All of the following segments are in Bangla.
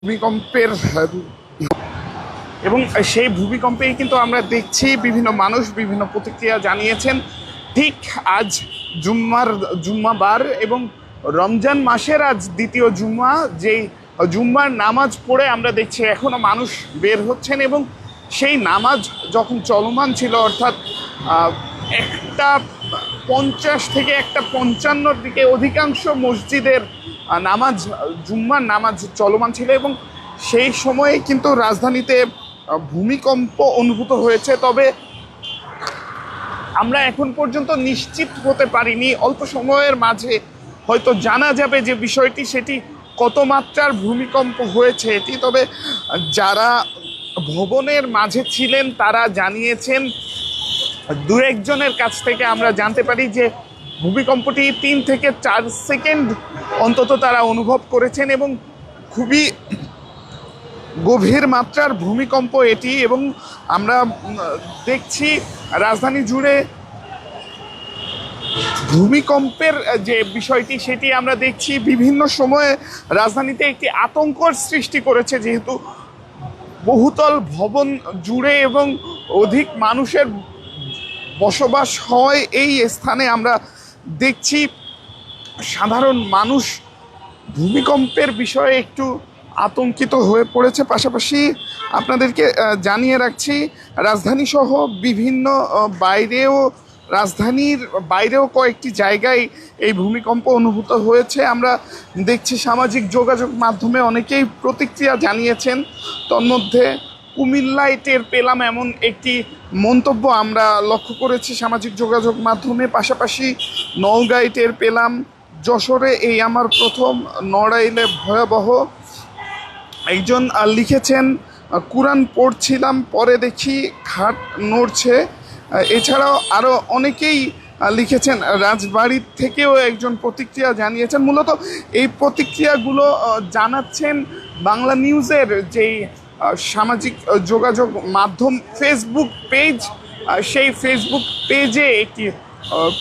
ভূমিকম্পের এবং সেই ভূমিকম্পেই কিন্তু আমরা দেখছি বিভিন্ন মানুষ বিভিন্ন প্রতিক্রিয়া জানিয়েছেন। ঠিক আজ জুম্মাবার এবং রমজান মাসের আজ দ্বিতীয় জুম্মা, যেই জুম্মার নামাজ পড়ে আমরা দেখছি এখনও মানুষ বের হচ্ছেন এবং সেই নামাজ যখন চলমান ছিল, অর্থাৎ 1:50 থেকে 1:55 দিকে অধিকাংশ মসজিদের জুম্মার নামাজ চলমান ছিল এবং সেই সময়ে কিন্তু রাজধানীতে ভূমিকম্প অনুভূত হয়েছে। তবে আমরা এখন পর্যন্ত নিশ্চিত হতে পারিনি, অল্প সময়ের মাঝে হয়তো জানা যাবে যে বিষয়টি সেটি কত মাত্রার ভূমিকম্প হয়েছে এটি। তবে যারা ভবনের মাঝে ছিলেন তারা জানিয়েছেন, দু একজনের কাছ থেকে আমরা জানতে পারি যে ভূমিকম্পটি 3 থেকে 4 সেকেন্ড অন্তত তারা অনুভব করেছেন এবং খুবই গভীর মাত্রার ভূমিকম্প এটি। এবং আমরা দেখছি রাজধানী জুড়ে ভূমিকম্পের যে বিষয়টি সেটি আমরা দেখছি বিভিন্ন সময়ে রাজধানীতে একটি আতঙ্কর সৃষ্টি করেছে, যেহেতু বহুতল ভবন জুড়ে এবং অধিক মানুষের বসবাস হয় এই স্থানে। আমরা দেখছি সাধারণ মানুষ ভূমিকম্পের বিষয়ে একটু আতঙ্কিত হয়ে পড়েছে। পাশাপাশি আপনাদেরকে জানিয়ে রাখছি, রাজধানী সহ বিভিন্ন রাজধানীর বাইরেও কয়েকটি জায়গায় এই ভূমিকম্প অনুভূত হয়েছে। আমরা দেখছি সামাজিক যোগাযোগ মাধ্যমে অনেকেই প্রতিক্রিয়া জানিয়েছেন। তন্মধ্যে কুমিল্লায় টের পেলাম এমন একটি মন্তব্য আমরা লক্ষ্য করেছি সামাজিক যোগাযোগ মাধ্যমে। পাশাপাশি নওগাঁয় টের পেলাম, যশোরে এই আমার প্রথম, নড়াইলে ভয়াবহ। একজন লিখেছেন, কুরআন পড়ছিলাম পরে দেখি খাট নড়ছে। এছাড়াও আরও অনেকেই লিখেছেন। রাজবাড়ির থেকেও একজন প্রতিক্রিয়া জানিয়েছেন। মূলত এই প্রতিক্রিয়াগুলো জানাচ্ছেন বাংলা নিউজের যেই সামাজিক যোগাযোগ মাধ্যম ফেসবুক পেজ, সেই ফেসবুক পেজে একটি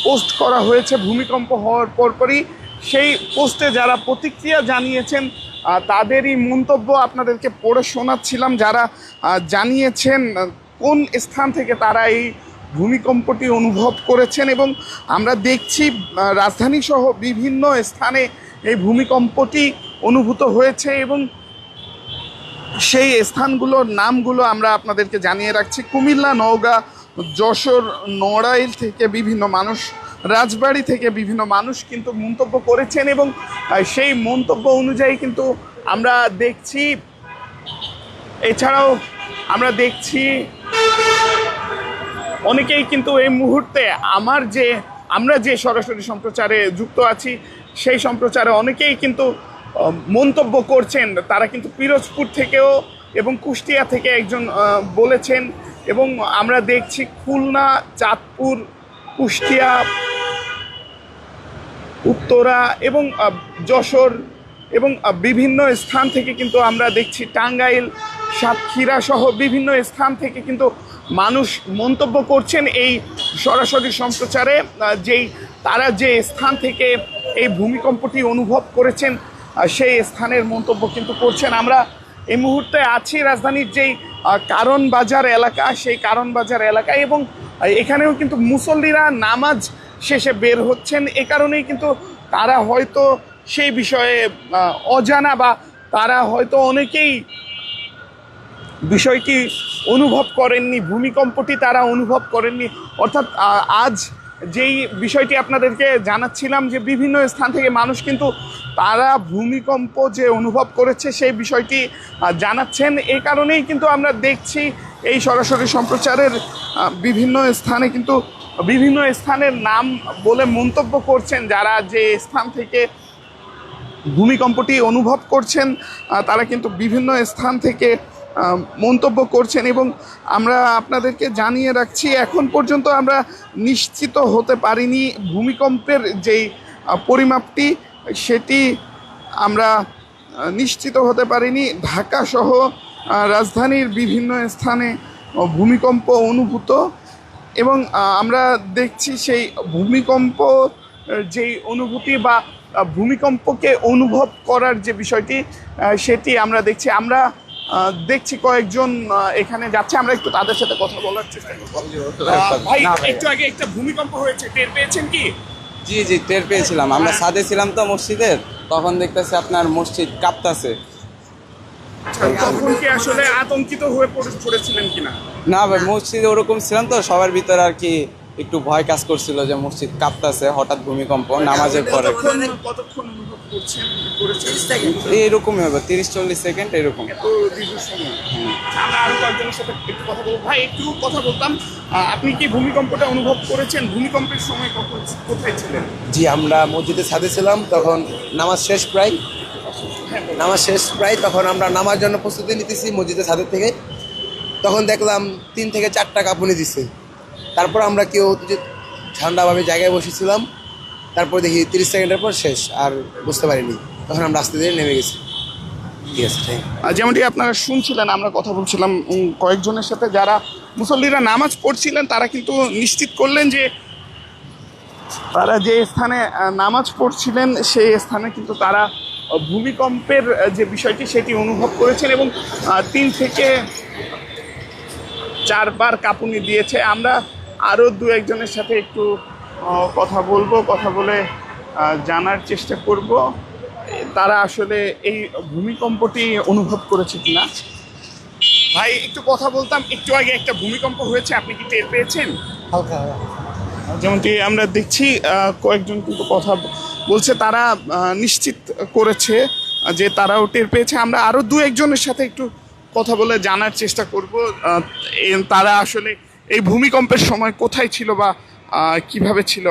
পোস্ট করা হয়েছে ভূমিকম্প হওয়ার পরপরই। সেই পোস্টে যারা প্রতিক্রিয়া জানিয়েছেন তাদেরই মন্তব্য আপনাদেরকে পড়ে শোনাচ্ছিলাম, যারা জানিয়েছেন কোন স্থান থেকে তারা এই ভূমিকম্পটি অনুভব করেছেন। এবং আমরা দেখছি রাজধানী সহ বিভিন্ন স্থানে এই ভূমিকম্পটি অনুভূত হয়েছে এবং সেই স্থানগুলোর নামগুলো আমরা আপনাদেরকে জানিয়ে রাখছি। কুমিল্লা, নওগাঁ, যশোর, নড়াইল থেকে বিভিন্ন মানুষ, রাজবাড়ি থেকে বিভিন্ন মানুষ কিন্তু মন্তব্য করেছেন এবং সেই মন্তব্য অনুযায়ী কিন্তু আমরা দেখছি। এছাড়াও অনেকেই কিন্তু এই মুহূর্তে আমরা যে সরাসরি সম্প্রচারে যুক্ত আছি সেই সম্প্রচারে অনেকেই কিন্তু মন্তব্য করছেন। তারা কিন্তু পিরোজপুর থেকেও এবং কুষ্টিয়া থেকে একজন বলেছেন। এবং আমরা দেখছি খুলনা, চাঁদপুর, কুষ্টিয়া, উত্তরা এবং যশোর এবং বিভিন্ন স্থান থেকে কিন্তু আমরা দেখছি টাঙ্গাইল, সাতক্ষীরা সহ বিভিন্ন স্থান থেকে কিন্তু মানুষ মন্তব্য করছেন এই সরাসরি সম্প্রচারে, তারা যে স্থান থেকে এই ভূমিকম্পটি অনুভব করেছেন সেই স্থানের মন্তব্য কিন্তু করছেন। আমরা এই মুহূর্তে আছি রাজধানীর যেই কারণ বাজার এলাকা, সেই কারণ বাজার এলাকায় এবং এখানেও কিন্তু মুসল্লিরা নামাজ শেষে বের হচ্ছেন। এ কারণেই কিন্তু তারা হয়তো সেই বিষয়ে অজানা বা তারা হয়তো অনেকেই বিষয়টি অনুভব করেননি, ভূমিকম্পটি তারা অনুভব করেননি। অর্থাৎ আজ যেই বিষয়টি আপনাদেরকে জানাচ্ছিলাম যে বিভিন্ন স্থান থেকে মানুষ কিন্তু তারা ভূমিকম্প যে অনুভব করেছে সেই বিষয়টি জানাচ্ছেন। এই কারণেই কিন্তু আমরা দেখছি এই সরাসরি সম্প্রচারের বিভিন্ন স্থানে কিন্তু বিভিন্ন স্থানের নাম বলে মন্তব্য করছেন। যারা যে স্থান থেকে ভূমিকম্পটি অনুভব করছেন তারা কিন্তু বিভিন্ন স্থান থেকে মন্তব্য করছেন এবং আমরা আপনাদেরকে জানিয়ে রাখছি, এখন পর্যন্ত আমরা নিশ্চিত হতে পারিনি ভূমিকম্পের যেই পরিমাপটি সেটি আমরা নিশ্চিত হতে পারিনি। ঢাকা সহ রাজধানীর বিভিন্ন স্থানে ভূমিকম্প অনুভূত এবং আমরা দেখছি সেই ভূমিকম্প যেই অনুভূতি বা ভূমিকম্পকে অনুভব করার যে বিষয়টি সেটি আমরা দেখছি। আমরা দেখছি কয়েকজন এখানে যাচ্ছে, আমরা একটু তাদের সাথে কথা বলার চেষ্টা করবো। ভাই, একটু আগে একটা ভূমিকম্প হয়েছে, টের পেয়েছেন কি? জি জি, টের পেয়েছিলাম। আমরা ছাদে ছিলাম তো মসজিদের, তখন দেখতেছি আপনার মসজিদ কাঁপতাছে। তখন কি আসলে আতঙ্কিত হয়ে পড়েছিলেন কিনা? না ভাই, মসজিদে ওরকম ছিলাম তো, সবার ভিতরে আর কি একটু ভয় কাজ করছিল যে মসজিদ কাঁপতাছে, হঠাৎ ভূমিকম্প নামাজের পরে। কতক্ষণ অনুভব করেছেন? এইরকমই হবে 30-40 সেকেন্ড এরকম। এত দীর্ঘ সময়। আমরা আরো কয়েকজনের সাথে একটু কথা বলবো। ভাই, একটু কথা বলতাম, আপনি কি ভূমিকম্পটা অনুভব করেছেন? ভূমিকম্পের সময় কোথায় ছিলেন? জি, আমরা মসজিদের ছাদে ছিলাম, তখন নামাজ শেষ প্রায়। তখন আমরা নামার জন্য প্রস্তুতি নিতেছি মসজিদের ছাদের থেকে। তখন দেখলাম 3 থেকে 4টা কাঁপুনি দিচ্ছে। তারপর আমরা কেউ ঠান্ডাভাবে জায়গায় বসেছিলাম। তারপর দেখি 30 সেকেন্ডের পর শেষ, আর বুঝতে পারিনি। তখন আমরা আস্তে ধীরে নেমে গেছি। ঠিক আছে। যেমনটি আপনারা শুনছিলেন, আমরা কথা বলছিলাম কয়েকজনের সাথে যারা মুসল্লিরা নামাজ পড়ছিলেন, তারা কিন্তু নিশ্চিত করলেন যে তারা যে স্থানে নামাজ পড়ছিলেন সেই স্থানে কিন্তু তারা ভূমিকম্পের যে বিষয়টি সেটি অনুভব করেছেন এবং 3 থেকে 4 বার কাঁপুনি দিয়েছে। আমরা আরও 2-1 জনের সাথে একটু কথা বলবো, কথা বলে জানার চেষ্টা করব তারা আসলে এই ভূমিকম্পটি অনুভব করেছে কিনা। ভাই, একটু কথা বলতাম, একটু আগে একটা ভূমিকম্প হয়েছে, আপনি কি টের পেয়েছেন? হালকা। যেমনটি আমরা দেখছি কয়েকজন কিন্তু কথা বলছে, তারা নিশ্চিত করেছে যে তারাও টের পেয়েছে। আমরা আরও 2-1 জনের সাথে একটু কথা বলে জানার চেষ্টা করব তারা আসলে এই ভূমিকম্পের সময় কোথায় ছিল বা কিভাবে ছিল।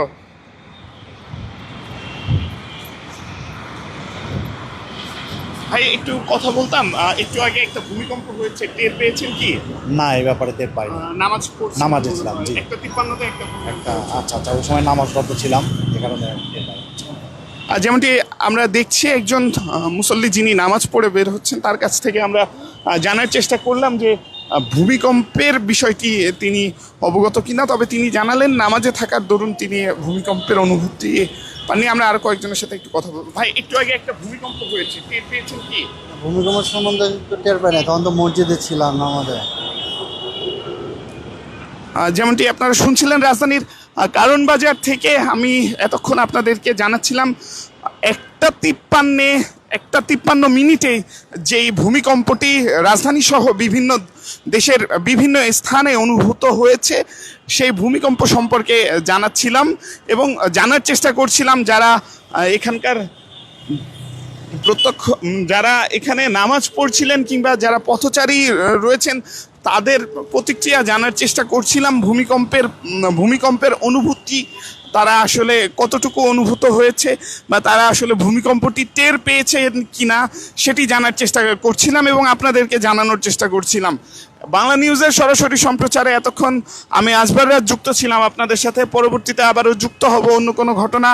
ভাই, একটু কথা বলতাম, একটু আগে একটা ভূমিকম্প হয়েছে, টের পেয়েছেন কি? না, এই ব্যাপারে টের পাই না। নামাজ পড়ছি, নামাজে ছিলাম, জি। 1:53-তে একটা আচ্ছা, ওই সময় নামাজরত ছিলাম, এ কারণে টের পাই না। যেমনটি আমরা দেখছি একজন মুসল্লি যিনি নামাজ পড়ে বের হচ্ছেন, তার কাছ থেকে আমরা জানার চেষ্টা করলাম যে ভূমিকম্পের বিষয়টি তিনি অবগত কিনা। তবে তিনি জানালেন নামাজে থাকার দরুন তিনি ভূমিকম্পের অনুভূতি পাননি। আমরা আরো কয়েকজনের সাথে একটু কথা বলবো। ভাই, একটু আগে একটা ভূমিকম্প হয়েছে, টের পেয়েছেন কি? ভূমিকম্প সম্বন্ধে তো টের পাই না, তখন তো মসজিদে ছিলাম আমাদের। যেমনটি আপনারা শুনছিলেন, রাজধানীর কারণ বাজার থেকে আমি এতক্ষণ আপনাদেরকে জানাচ্ছিলাম 1:53 যেই ভূমিকম্পটি রাজধানী সহ বিভিন্ন দেশের বিভিন্ন স্থানে অনুভূত হয়েছে সেই ভূমিকম্প সম্পর্কে জানাচ্ছিলাম এবং জানার চেষ্টা করছিলাম যারা এখানকার যারা এখানে নামাজ পড়ছিলেন কিংবা যারা পথচারী রয়েছেন তাদের প্রতিক্রিয়া জানার চেষ্টা করছিলাম। ভূমিকম্পের অনুভূতি তারা আসলে কতটুকু অনুভূত হয়েছে বা তারা আসলে ভূমিকম্পটি টের পেয়েছে কিনা সেটি জানার চেষ্টা করছিলাম এবং আপনাদেরকে জানানোর চেষ্টা করছিলাম। বাংলা নিউজের সরাসরি সম্প্রচারে এতক্ষণ আমি আসবার রাত যুক্ত ছিলাম আপনাদের সাথে। পরবর্তীতে আবারও যুক্ত হব অন্য কোনো ঘটনা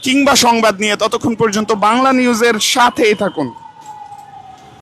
কিংবা সংবাদ নিয়ে। ততক্ষণ পর্যন্ত বাংলা নিউজের সাথেই থাকুন।